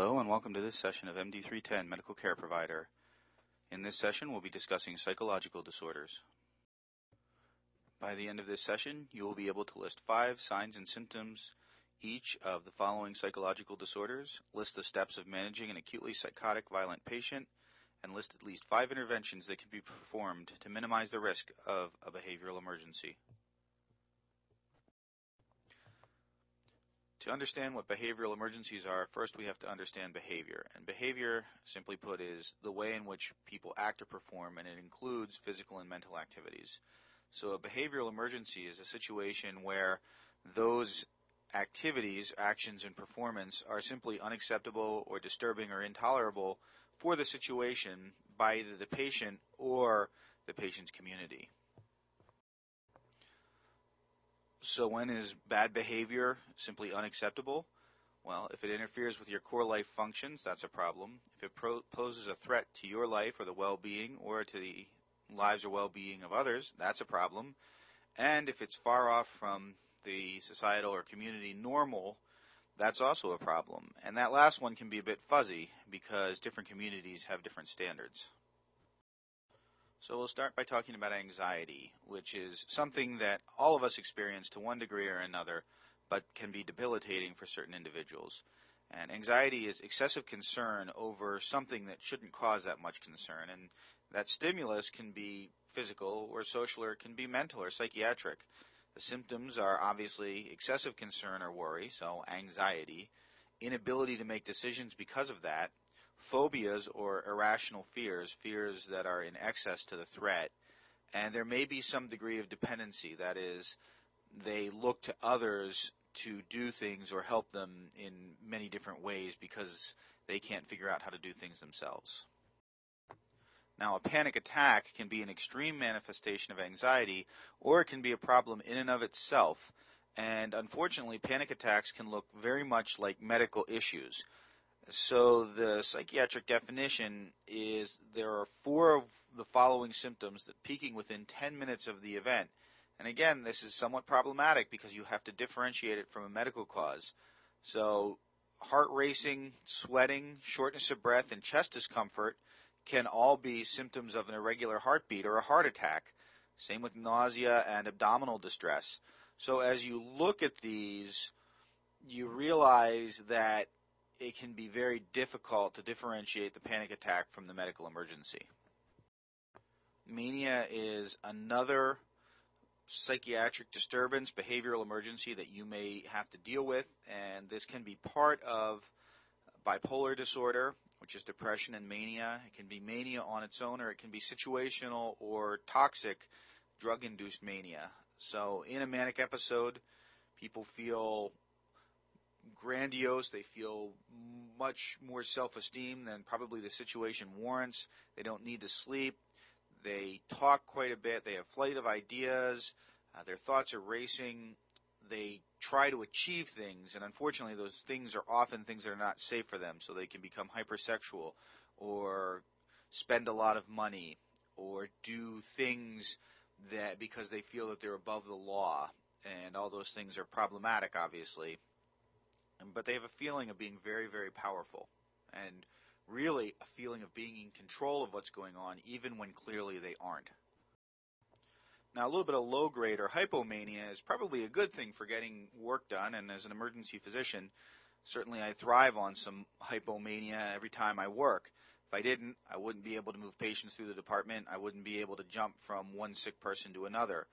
Hello and welcome to this session of MD310 Medical Care Provider. In this session, we'll be discussing psychological disorders. By the end of this session, you will be able to list 5 signs and symptoms each of the following psychological disorders, list the steps of managing an acutely psychotic violent patient, and list at least 5 interventions that can be performed to minimize the risk of a behavioral emergency. To understand what behavioral emergencies are, first we have to understand behavior. And behavior, simply put, is the way in which people act or perform, and it includes physical and mental activities. So a behavioral emergency is a situation where those activities, actions, and performance are simply unacceptable or disturbing or intolerable for the situation by either the patient or the patient's community. So when is bad behavior simply unacceptable? Well, if it interferes with your core life functions, that's a problem. If it poses a threat to your life or the well-being or to the lives or well-being of others, that's a problem. And if it's far off from the societal or community normal, that's also a problem. And that last one can be a bit fuzzy because different communities have different standards. So we'll start by talking about anxiety, which is something that all of us experience to one degree or another, but can be debilitating for certain individuals. And anxiety is excessive concern over something that shouldn't cause that much concern. And that stimulus can be physical or social, or it can be mental or psychiatric. The symptoms are obviously excessive concern or worry, so anxiety, inability to make decisions because of that, phobias or irrational fears, fears that are in excess to the threat, and there may be some degree of dependency. That is, they look to others to do things or help them in many different ways because they can't figure out how to do things themselves. Now, a panic attack can be an extreme manifestation of anxiety, or it can be a problem in and of itself, and unfortunately, panic attacks can look very much like medical issues. So the psychiatric definition is there are 4 of the following symptoms that peaking within 10 minutes of the event. And again, this is somewhat problematic because you have to differentiate it from a medical cause. So heart racing, sweating, shortness of breath, and chest discomfort can all be symptoms of an irregular heartbeat or a heart attack. Same with nausea and abdominal distress. So as you look at these, you realize that it can be very difficult to differentiate the panic attack from the medical emergency. Mania is another psychiatric disturbance, behavioral emergency that you may have to deal with, and this can be part of bipolar disorder, which is depression and mania. It can be mania on its own, or it can be situational or toxic drug-induced mania. So in a manic episode, people feel grandiose, they feel much more self-esteem than probably the situation warrants. They don't need to sleep. They talk quite a bit. They have flight of ideas. Their thoughts are racing. They try to achieve things, and unfortunately those things are often things that are not safe for them, so they can become hypersexual or spend a lot of money or do things that because they feel that they're above the law, and all those things are problematic, obviously. But they have a feeling of being very, very powerful, and really a feeling of being in control of what's going on, even when clearly they aren't. Now, a little bit of low-grade or hypomania is probably a good thing for getting work done, and as an emergency physician, certainly I thrive on some hypomania every time I work. If I didn't, I wouldn't be able to move patients through the department. I wouldn't be able to jump from one sick person to another.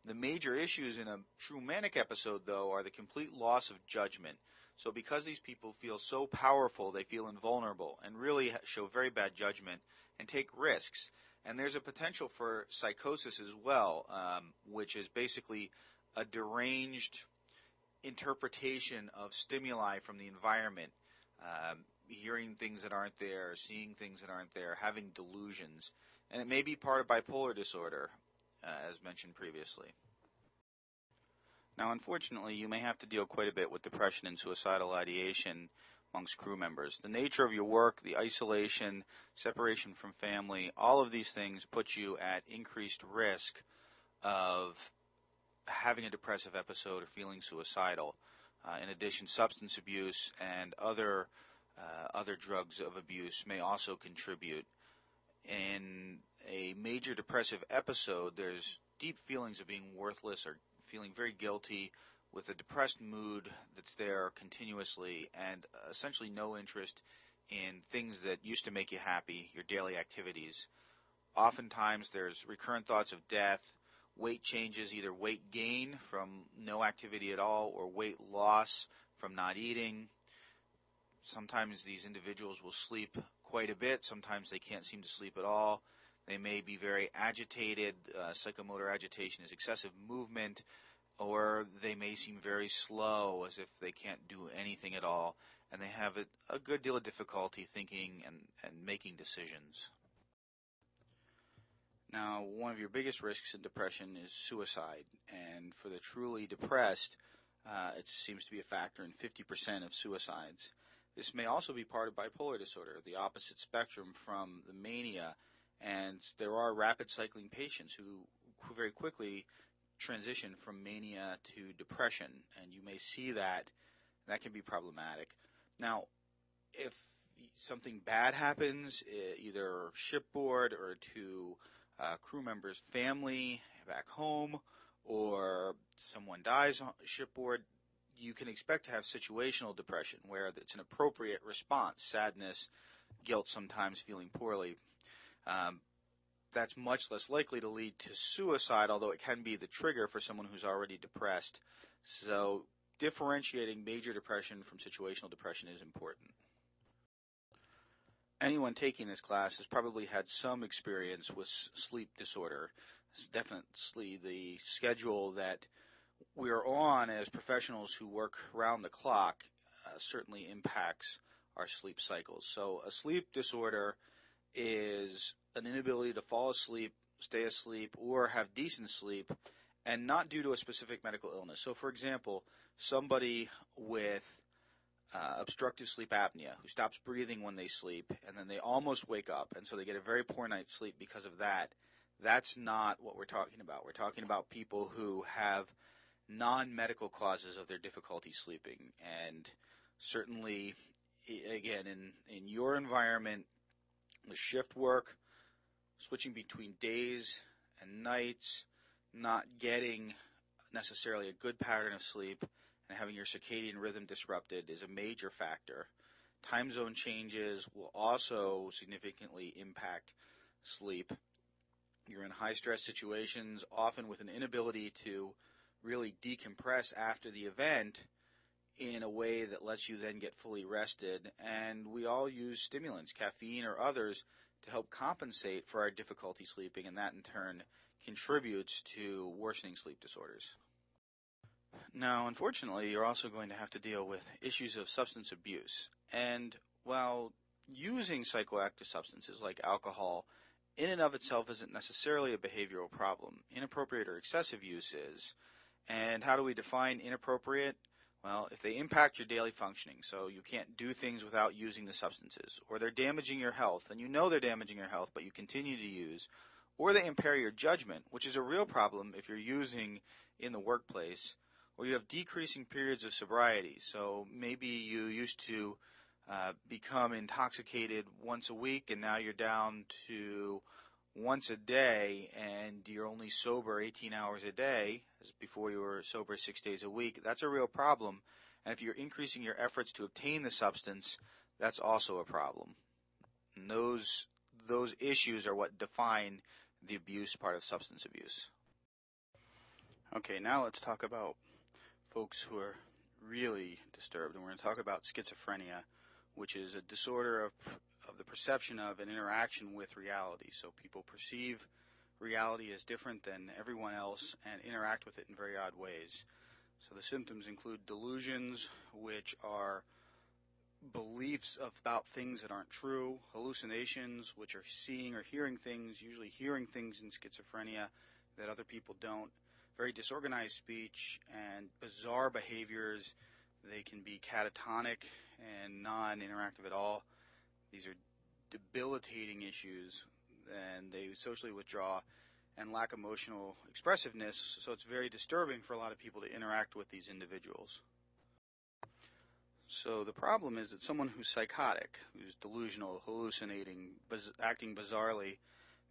The major issues in a true manic episode, though, are the complete loss of judgment. So because these people feel so powerful, they feel invulnerable and really show very bad judgment and take risks. And there's a potential for psychosis as well, which is basically a deranged interpretation of stimuli from the environment, hearing things that aren't there, seeing things that aren't there, having delusions. And it may be part of bipolar disorder, as mentioned previously. Now, unfortunately, you may have to deal quite a bit with depression and suicidal ideation amongst crew members. The nature of your work, the isolation, separation from family, all of these things put you at increased risk of having a depressive episode or feeling suicidal. In addition, substance abuse and other other drugs of abuse may also contribute. In a major depressive episode, there's deep feelings of being worthless or feeling very guilty with a depressed mood that's there continuously and essentially no interest in things that used to make you happy, your daily activities. Oftentimes there's recurrent thoughts of death, weight changes, either weight gain from no activity at all or weight loss from not eating. Sometimes these individuals will sleep quite a bit. Sometimes they can't seem to sleep at all. They may be very agitated. Psychomotor agitation is excessive movement, or they may seem very slow, as if they can't do anything at all, and they have a good deal of difficulty thinking and making decisions. Now, one of your biggest risks in depression is suicide, and for the truly depressed, it seems to be a factor in 50% of suicides. This may also be part of bipolar disorder, the opposite spectrum from the mania, and there are rapid cycling patients who very quickly transition from mania to depression, and you may see that. That can be problematic. Now, if something bad happens, either shipboard or to crew members' family back home, or someone dies on shipboard, you can expect to have situational depression, where it's an appropriate response, sadness, guilt, sometimes feeling poorly. That's much less likely to lead to suicide, although it can be the trigger for someone who's already depressed. So differentiating major depression from situational depression is important. Anyone taking this class has probably had some experience with sleep disorder. It's definitely the schedule that we're on as professionals who work around the clock certainly impacts our sleep cycles. So a sleep disorder is an inability to fall asleep, stay asleep, or have decent sleep, and not due to a specific medical illness. So, for example, somebody with obstructive sleep apnea who stops breathing when they sleep, and then they almost wake up, and so they get a very poor night's sleep because of that. That's not what we're talking about. We're talking about people who have non-medical causes of their difficulty sleeping. And certainly, again, in your environment, the shift work, switching between days and nights, not getting necessarily a good pattern of sleep, and having your circadian rhythm disrupted is a major factor. Time zone changes will also significantly impact sleep. You're in high-stress situations, often with an inability to really decompress after the event in a way that lets you then get fully rested. And we all use stimulants, caffeine or others, to help compensate for our difficulty sleeping, and that in turn contributes to worsening sleep disorders. Now, unfortunately, you're also going to have to deal with issues of substance abuse. And while using psychoactive substances like alcohol in and of itself isn't necessarily a behavioral problem, inappropriate or excessive use is. And how do we define inappropriate? Well, if they impact your daily functioning, so you can't do things without using the substances, or they're damaging your health, and you know they're damaging your health, but you continue to use, or they impair your judgment, which is a real problem if you're using in the workplace, or you have decreasing periods of sobriety. So maybe you used to become intoxicated once a week, and now you're down to once a day, and you're only sober 18 hours a day, as before you were sober 6 days a week. That's a real problem. And if you're increasing your efforts to obtain the substance, that's also a problem. And those issues are what define the abuse part of substance abuse. Okay, now let's talk about folks who are really disturbed, and we're going to talk about schizophrenia, which is a disorder of the perception of an interaction with reality. So people perceive reality as different than everyone else and interact with it in very odd ways. So the symptoms include delusions, which are beliefs about things that aren't true, hallucinations, which are seeing or hearing things, usually hearing things in schizophrenia that other people don't, very disorganized speech, and bizarre behaviors. They can be catatonic and non-interactive at all. These are debilitating issues, and they socially withdraw and lack emotional expressiveness, so it's very disturbing for a lot of people to interact with these individuals. So the problem is that someone who's psychotic, who's delusional, hallucinating, acting bizarrely,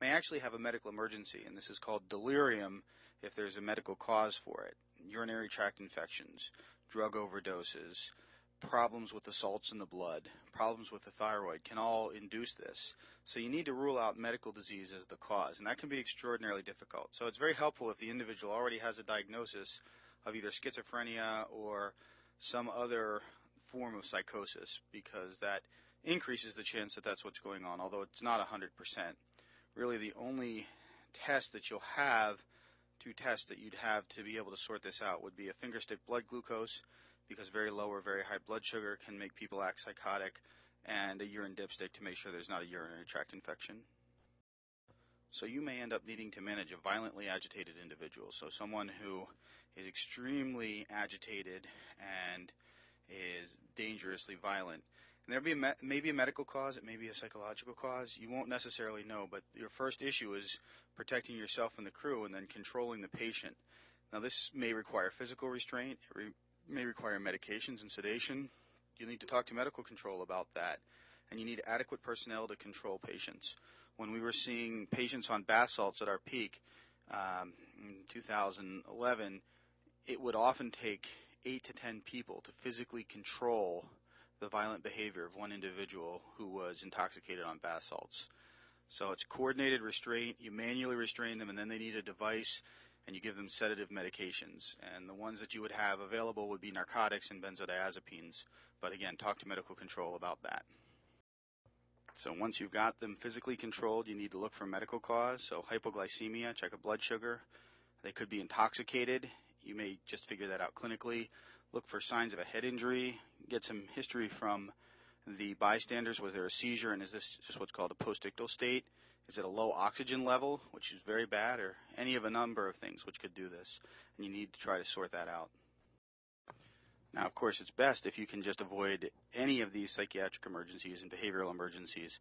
may actually have a medical emergency, and this is called delirium if there's a medical cause for it. Urinary tract infections, drug overdoses, problems with the salts in the blood, problems with the thyroid can all induce this. So you need to rule out medical disease as the cause, and that can be extraordinarily difficult. So it's very helpful if the individual already has a diagnosis of either schizophrenia or some other form of psychosis, because that increases the chance that that's what's going on, although it's not 100%. Really, the only test that you'll have, two tests that you'd have to be able to sort this out, would be a fingerstick blood glucose, because very low or very high blood sugar can make people act psychotic, and a urine dipstick to make sure there's not a urinary tract infection. So you may end up needing to manage a violently agitated individual, so someone who is extremely agitated and is dangerously violent. And there may be a medical cause, it may be a psychological cause. You won't necessarily know, but your first issue is protecting yourself and the crew and then controlling the patient. Now this may require physical restraint, it may require medications and sedation. You'll need to talk to medical control about that. And you need adequate personnel to control patients. When we were seeing patients on bath salts at our peak in 2011, it would often take 8 to 10 people to physically control the violent behavior of one individual who was intoxicated on bath salts. So it's coordinated restraint. You manually restrain them, and then they need a device, and you give them sedative medications. And the ones that you would have available would be narcotics and benzodiazepines. But again, talk to medical control about that. So once you've got them physically controlled, you need to look for medical cause. So hypoglycemia, check a blood sugar. They could be intoxicated. You may just figure that out clinically. Look for signs of a head injury. Get some history from the bystanders. Was there a seizure, and is this just what's called a postictal state? Is it a low oxygen level, which is very bad, or any of a number of things which could do this? And you need to try to sort that out. Now, of course, it's best if you can just avoid any of these psychiatric emergencies and behavioral emergencies.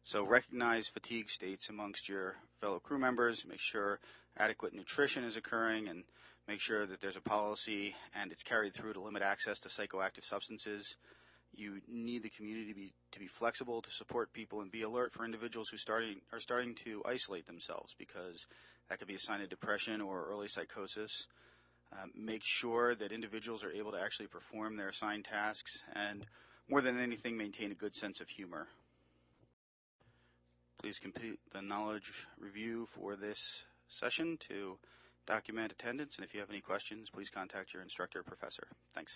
So recognize fatigue states amongst your fellow crew members. Make sure adequate nutrition is occurring, and make sure that there's a policy and it's carried through to limit access to psychoactive substances. You need the community to be flexible, to support people, and be alert for individuals who are starting to isolate themselves, because that could be a sign of depression or early psychosis. Make sure that individuals are able to actually perform their assigned tasks, and more than anything, maintain a good sense of humor. Please complete the knowledge review for this session to document attendance, and if you have any questions, please contact your instructor or professor. Thanks.